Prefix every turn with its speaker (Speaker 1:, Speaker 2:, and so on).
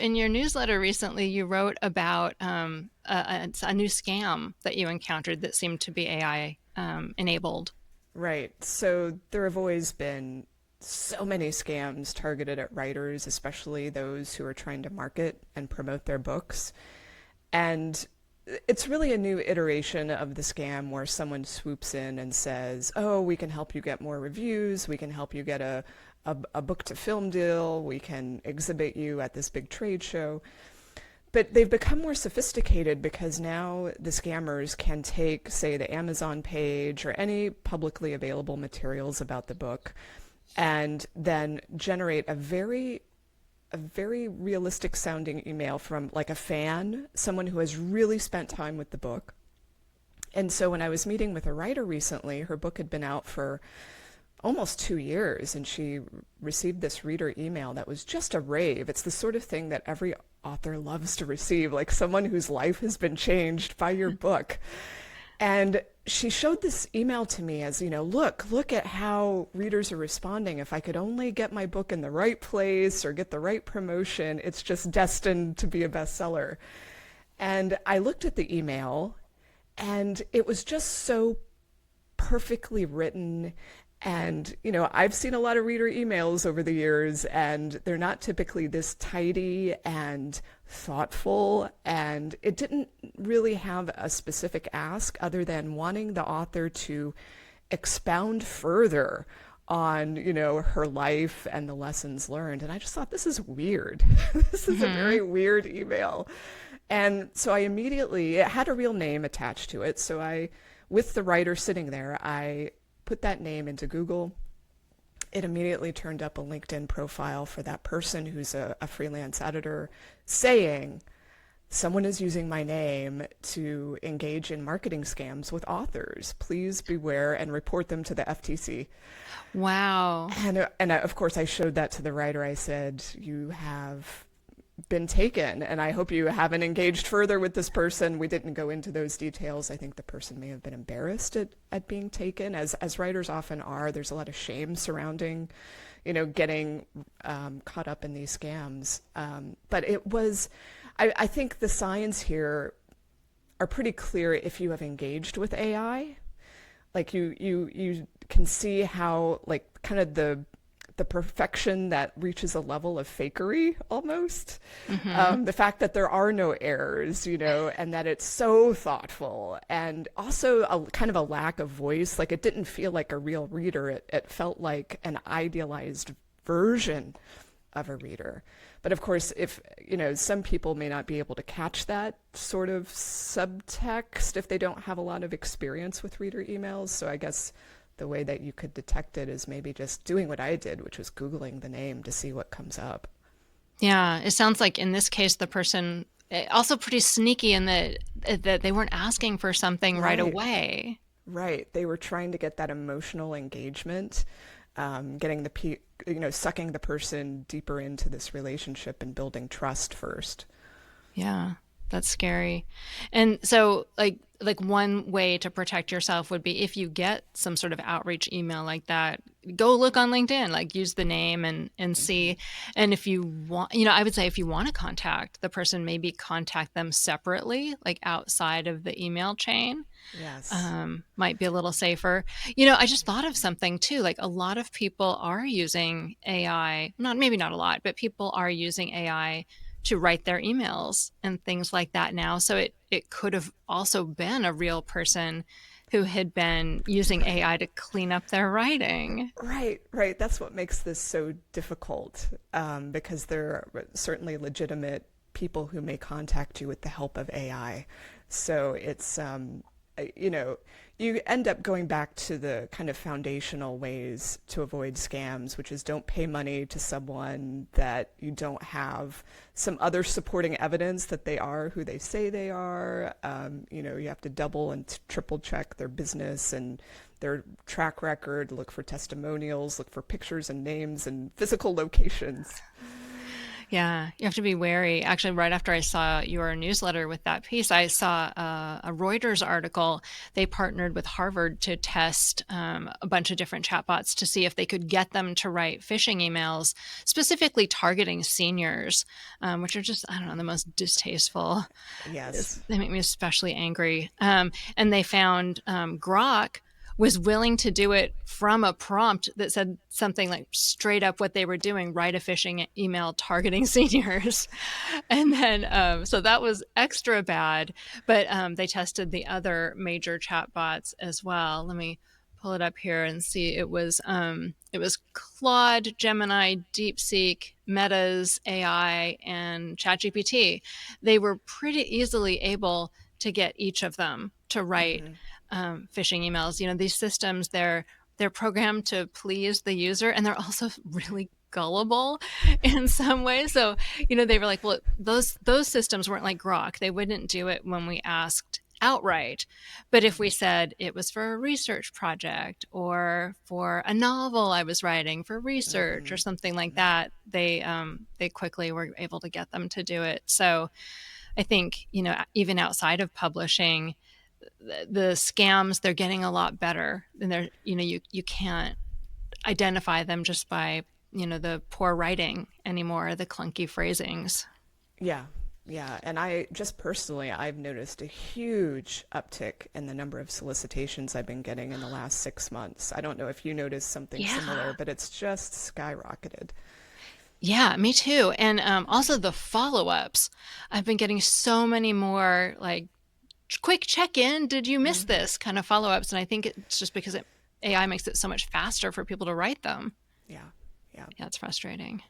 Speaker 1: In your newsletter recently, you wrote about a new scam that you encountered that seemed to be AI enabled.
Speaker 2: Right. So there have always been so many scams targeted at writers, especially those who are trying to market and promote their books. And it's really a new iteration of the scam where someone swoops in and says, "Oh, we can help you get more reviews. We can help you get a book to film deal. We can exhibit you at this big trade show." But they've become more sophisticated because now the scammers can take, say, the Amazon page or any publicly available materials about the book and then generate a very realistic sounding email from like a fan, someone who has really spent time with the book. And so when I was meeting with a writer recently, her book had been out for almost 2 years, and she received this reader email that was just a rave. It's the sort of thing that every author loves to receive, like someone whose life has been changed by your book. And she showed this email to me as, look at how readers are responding. If I could only get my book in the right place or get the right promotion, it's just destined to be a bestseller. And I looked at the email, and it was just so perfectly written. And, I've seen a lot of reader emails over the years, and they're not typically this tidy and thoughtful. And it didn't really have a specific ask other than wanting the author to expound further on, her life and the lessons learned. And I just thought, this is weird. This is a
Speaker 1: Hmm.
Speaker 2: very weird email. And so it had a real name attached to it. So with the writer sitting there, I put that name into Google. It immediately turned up a LinkedIn profile for that person who's a freelance editor saying, "Someone is using my name to engage in marketing scams with authors. Please beware and report them to the FTC."
Speaker 1: Wow.
Speaker 2: Of course, I showed that to the writer. I said, "You have been taken, and I hope you haven't engaged further with this person." We didn't go into those details. I think the person may have been embarrassed at being taken, as writers often are. There's a lot of shame surrounding, getting caught up in these scams. But I think the signs here are pretty clear if you have engaged with AI. Like you can see how like kind of the perfection that reaches a level of fakery almost.
Speaker 1: Hmm.
Speaker 2: The fact that there are no errors, and that it's so thoughtful, and also a kind of a lack of voice. Like it didn't feel like a real reader. It felt like an idealized version of a reader. But of course, if, some people may not be able to catch that sort of subtext if they don't have a lot of experience with reader emails. So I guess the way that you could detect it is maybe just doing what I did, which was Googling the name to see what comes up.
Speaker 1: Yeah, it sounds like in this case, the person also pretty sneaky in that they weren't asking for something right
Speaker 2: Right,
Speaker 1: away.
Speaker 2: right. They were trying to get that emotional engagement, getting sucking the person deeper into this relationship and building trust first.
Speaker 1: Yeah, that's scary. And so like one way to protect yourself would be if you get some sort of outreach email like that, go look on LinkedIn, like use the name and
Speaker 2: Hmm.
Speaker 1: see. And if you want, I would say if you want to contact the person, maybe contact them separately, like outside of the email chain.
Speaker 2: Yes.
Speaker 1: Might be a little safer. I just thought of something too. Like a lot of people are using AI, not maybe not a lot, but people are using AI to write their emails and things like that now. So it could have also been a real person who had been using
Speaker 2: Right.
Speaker 1: AI to clean up their writing.
Speaker 2: Right, right. That's what makes this so difficult, because there are certainly legitimate people who may contact you with the help of AI. So it's, you know, you end up going back to the kind of foundational ways to avoid scams, which is don't pay money to someone that you don't have some other supporting evidence that they are who they say they are. You have to double and triple check their business and their track record, look for testimonials, look for pictures and names and physical locations.
Speaker 1: Yeah, you have to be wary. Actually, right after I saw your newsletter with that piece, I saw a Reuters article. They partnered with Harvard to test a bunch of different chatbots to see if they could get them to write phishing emails, specifically targeting seniors, which are just, I don't know, the most distasteful.
Speaker 2: Yes.
Speaker 1: They make me especially angry. And they found Grok was willing to do it from a prompt that said something like straight up what they were doing, write a phishing email targeting seniors. And then, so that was extra bad, but they tested the other major chatbots as well. Let me pull it up here and see. It was Claude, Gemini, DeepSeek, Meta's AI, and ChatGPT. They were pretty easily able to get each of them to write
Speaker 2: Mm-hmm.
Speaker 1: phishing emails. These systems, they're programmed to please the user, and they're also really gullible in some ways. So, they were like, well, those systems weren't like Grok. They wouldn't do it when we asked outright. But if we said it was for a research project or for a novel I was writing for research or
Speaker 2: Mm-hmm.
Speaker 1: something like that, they quickly were able to get them to do it. So I think, even outside of publishing, the scams, they're getting a lot better, and you can't identify them just by the poor writing anymore, the clunky phrasings.
Speaker 2: Yeah. Yeah. And I just personally, I've noticed a huge uptick in the number of solicitations I've been getting in the last 6 months. I don't know if you noticed something similar,
Speaker 1: Yeah.
Speaker 2: but it's just skyrocketed.
Speaker 1: Yeah, me too. And also the follow-ups. I've been getting so many more like quick check-in, did you miss
Speaker 2: Mm-hmm.
Speaker 1: this kind of follow-ups, and I think it's just because AI makes it so much faster for people to write them.
Speaker 2: Yeah. Yeah.
Speaker 1: Yeah, it's frustrating.